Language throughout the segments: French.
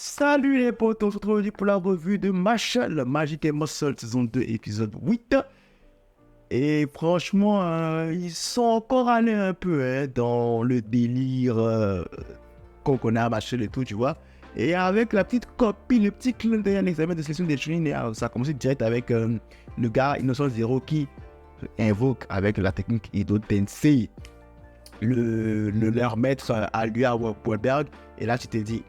Salut les potes, on se retrouve aujourd'hui pour la revue de Marshall, Magic and Muscle, saison 2, épisode 8. Et franchement, ils sont encore allés un peu dans le délire qu'on connaît à Marshall et tout, tu vois. Et avec la petite copie, le petit clin d'œil à l'examen de sélection des Chunin, ça a commencé direct avec le gars Innocent Zero qui invoque avec la technique Ido Tensei leur maître à lui à Wahlberg. Et là, tu te dis,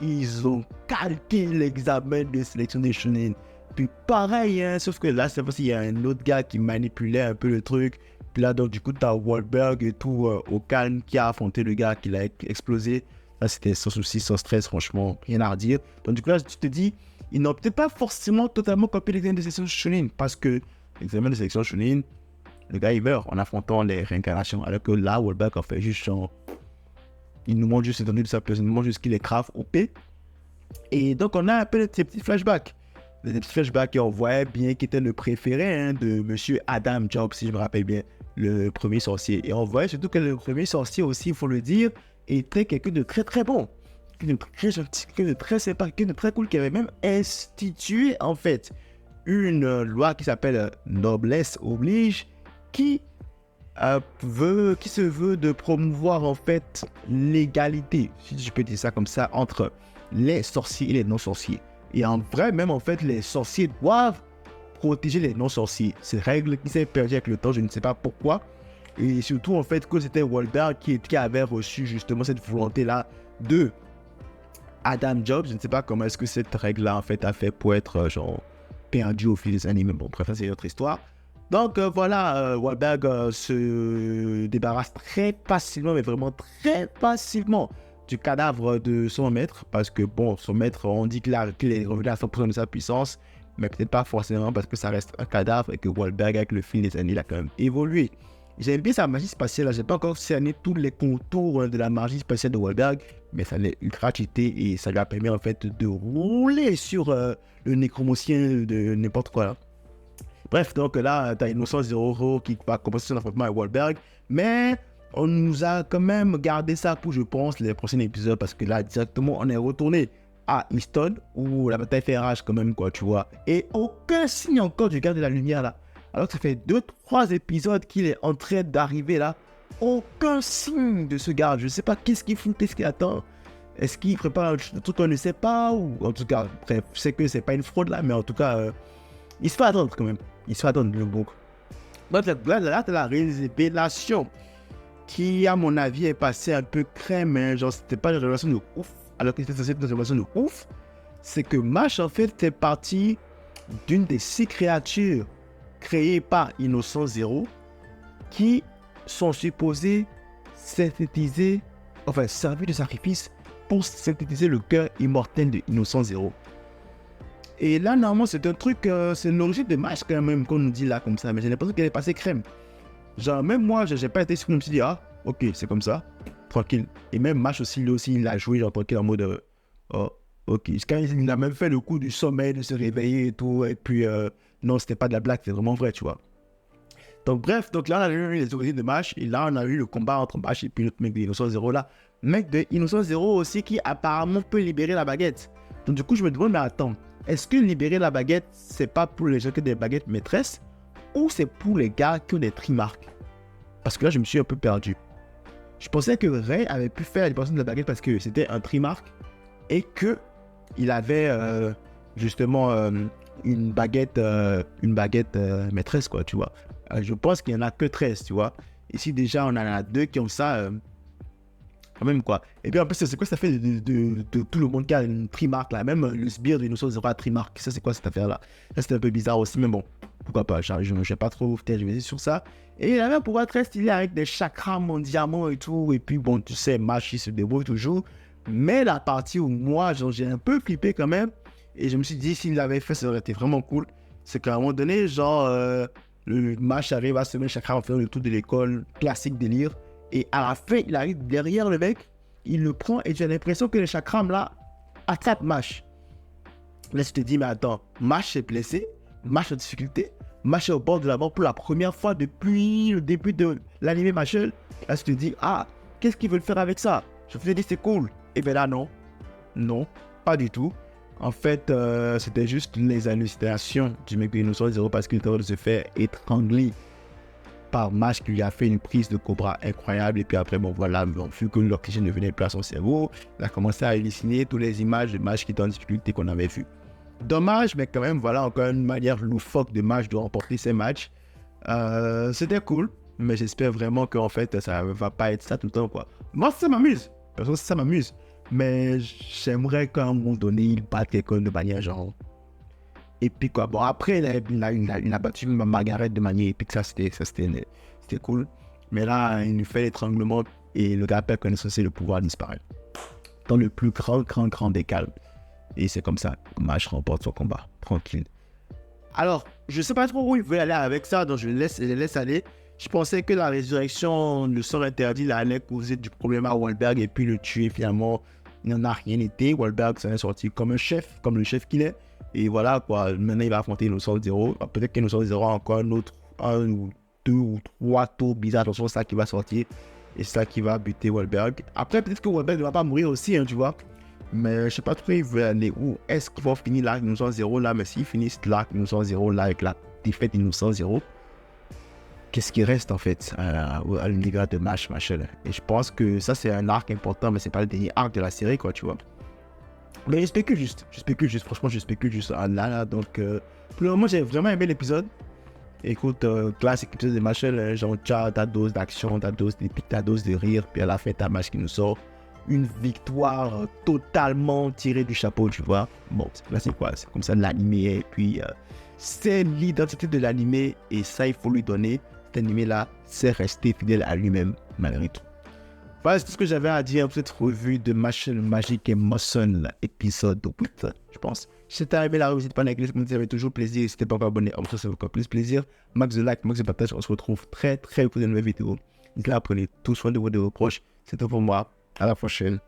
ils ont calqué l'examen de sélection des Chunin. Puis pareil, sauf que là, cette fois-ci, il y a un autre gars qui manipulait un peu le truc. Puis là, donc, du coup, tu as Wahlberg et tout au calme qui a affronté le gars qui l'a explosé. Là, c'était sans souci, sans stress, franchement, rien à redire. Donc, du coup, là, tu te dis, ils n'ont peut-être pas forcément totalement copié l'examen de sélection Chunin. Parce que l'examen de sélection Chunin, le gars, il meurt en affrontant les réincarnations. Alors que là, Wahlberg en fait juste il nous montre juste l'étendue de sa personne, il nous montre juste qu'il est grave OP. Et donc, on a un peu ces petits flashbacks. Des petits flashbacks qu'on voyait bien qui était le préféré de monsieur Adam Jobs, si je me rappelle bien, le premier sorcier. Et on voyait surtout que le premier sorcier aussi, il faut le dire, était quelqu'un de très très bon. Quelqu'un de très gentil, quelqu'un de très sympa, quelqu'un de très cool, qui avait même institué en fait une loi qui s'appelle Noblesse Oblige, qui se veut de promouvoir en fait l'égalité, si je peux dire ça comme ça, entre les sorciers et les non-sorciers. Et en vrai, même en fait, les sorciers doivent protéger les non-sorciers. Cette règle qui s'est perdue avec le temps, je ne sais pas pourquoi. Et surtout, en fait, que c'était Wahlberg qui avait reçu justement cette volonté-là de Adam Jobs. Je ne sais pas comment est-ce que cette règle-là, en fait, a fait pour être, perdue au fil des années. Mais bon, bref, c'est une autre histoire. Donc voilà, Wahlberg se débarrasse très facilement, mais vraiment très facilement du cadavre de son maître. Parce que bon, son maître, on dit qu'il est revenu à 100% de sa puissance, mais peut-être pas forcément parce que ça reste un cadavre et que Wahlberg, avec le fil des années, il a quand même évolué. J'aime bien sa magie spatiale, là. J'ai pas encore cerné tous les contours de la magie spatiale de Wahlberg, mais ça l'est ultra cheaté et ça lui a permis en fait de rouler sur le nécromancien de n'importe quoi là. Bref, donc là, t'as Innocent Zero qui va commencer son affrontement avec Wahlberg, mais on nous a quand même gardé ça pour, je pense, les prochains épisodes, parce que là, directement, on est retourné à Easton, où la bataille fait rage quand même, quoi, tu vois. Et aucun signe encore du gars de la lumière, là. Alors que ça fait 2-3 épisodes qu'il est en train d'arriver, là. Aucun signe de ce gars. Je sais pas qu'est-ce qu'il fout, qu'est-ce qu'il attend. Est-ce qu'il prépare un truc qu'on ne sait pas, ou en tout cas, bref, je sais que c'est pas une fraude, là, mais en tout cas... il se fait attendre quand même. Il se fait attendre le bouc. Donc là, t'as la révélation qui, à mon avis, est passée un peu crème. Genre, c'était pas une révélation de ouf. Alors que c'était censé être une révélation de ouf. C'est que Mash, en fait, fait partie d'une des 6 créatures créées par Innocent Zero qui sont supposées synthétiser, enfin, servir de sacrifice pour synthétiser le cœur immortel de Innocent Zero. Et là, normalement, c'est un truc, c'est une logique de match quand même, qu'on nous dit là, comme ça. Mais j'ai l'impression qu'elle est passée crème. Genre, même moi, j'ai pas été sûr, je me suis dit, ok, c'est comme ça, tranquille. Et même Mash aussi, lui aussi, il a joué, genre, tranquille, en mode, oh, ok. Quand il a même fait le coup du sommeil, de se réveiller et tout. Et puis, non, c'était pas de la blague, c'est vraiment vrai, tu vois. Donc, bref, donc là, on a eu les origines de Mash. Et là, on a eu le combat entre Mash et puis l'autre mec de Innocent Zero là. Mec de Innocent Zero aussi, qui apparemment peut libérer la baguette. Donc, du coup, je me demande, mais attends. Est-ce que libérer la baguette, c'est pas pour les gens qui ont des baguettes maîtresses ou c'est pour les gars qui ont des trimarques? Parce que là, je me suis un peu perdu. Je pensais que Ray avait pu faire la libération de la baguette parce que c'était un trimarque et que il avait justement une baguette maîtresse, quoi, tu vois. Je pense qu'il n'y en a que 13, tu vois. Ici, déjà, on en a 2 qui ont ça... quand même quoi. Et puis en plus, c'est quoi ça fait de tout le monde qui a une trimarque là. Même le sbire de Innocent Zero a trimarque. Ça, c'est quoi cette affaire là? Ça, c'était un peu bizarre aussi, mais bon, pourquoi pas. Je ne sais pas trop, peut-être je vais sur ça. Et il avait un pouvoir très stylé avec des chakras en diamant et tout. Et puis bon, tu sais, Mash, il se débrouille toujours. Mais la partie où moi, genre, j'ai un peu flippé quand même. Et je me suis dit, s'il l'avait fait, ça aurait été vraiment cool. C'est qu'à un moment donné, genre, le Mash arrive à se mettre chakra en faisant le tour de l'école, classique délire. Et à la fin, il arrive derrière le mec, il le prend et j'ai l'impression que le chakram là attrape Mash. Là, je te dis, mais attends, Mash est blessé, Mash en difficulté, Mash est au bord de la mort pour la première fois depuis le début de l'anime Marshall. Là, je te dis, qu'est-ce qu'ils veulent faire avec ça? Je te dis, c'est cool. Et bien là, non. pas du tout. En fait, c'était juste les hallucinations du mec de Innocent Zero parce qu'il était en train de se faire étrangler par Mash qui lui a fait une prise de Cobra incroyable. Et puis après, bon voilà, vu que l'oxygène ne venait plus à son cerveau, il a commencé à halluciner toutes les images de Mash qui étaient en difficulté qu'on avait vues. Dommage, mais quand même, voilà, encore une manière loufoque de Mash de remporter ses matchs. C'était cool, mais j'espère vraiment qu'en fait, ça va pas être ça tout le temps, quoi. Moi, ça m'amuse. Parce que ça m'amuse. Mais j'aimerais qu'à un moment donné, il batte quelqu'un de manière genre épique, quoi. Bon, après, il a battu Margaret de manière épique, ça c'était cool. Mais là, il nous fait l'étranglement et le gars perd connaissance et le pouvoir disparaît. Dans le plus grand des calmes. Et c'est comme ça, Mash remporte son combat, tranquille. Alors, je sais pas trop où il veut aller avec ça, donc je les laisse aller. Je pensais que la résurrection, le sort interdit, allait causer du problème à Wahlberg et puis le tuer finalement. Il n'en a rien été. Wahlberg s'en est sorti comme un chef, comme le chef qu'il est. Et voilà quoi, maintenant il va affronter Innocent Zero. Peut-être qu'Innocent Zero a encore un ou deux ou trois tours bizarres. Attention, c'est ça qui va sortir. Et c'est ça qui va buter Wahlberg. Après, peut-être que Wahlberg ne va pas mourir aussi, hein, tu vois. Mais je sais pas trop il veut aller où. Est-ce qu'il va finir l'arc Innocent Zero là? Mais s'il finit l'arc Innocent Zero là avec la défaite Innocent Zero, qu'est-ce qui reste en fait à l'univers de Mash machin. Et je pense que ça c'est un arc important, mais c'est pas le dernier arc de la série, quoi, tu vois. Mais je spécule juste, franchement je spécule juste là. Donc pour le moment j'ai vraiment aimé l'épisode. Écoute, classique épisode de Machel, genre ta dose d'action, ta dose d'épique, ta dose de rire, puis à la fin ta Mash qui nous sort une victoire totalement tirée du chapeau, tu vois. Bon, là c'est quoi, c'est comme ça l'animé, et puis c'est l'identité de l'animé, et ça il faut lui donner. Cet animé-là, c'est resté fidèle à lui-même, malgré tout. Voilà, c'est tout ce que j'avais à dire pour cette revue de Machel Magic et Muscle, épisode 8, je pense. Si t'as aimé la revue, n'hésite pas à liker, ça fait toujours plaisir. Si t'es pas encore abonné, ça fait encore plus plaisir. Max de like, max de partage, on se retrouve très vite pour de nouvelles vidéos. Donc là, prenez tout soin de vos proches. C'est tout pour moi. À la prochaine.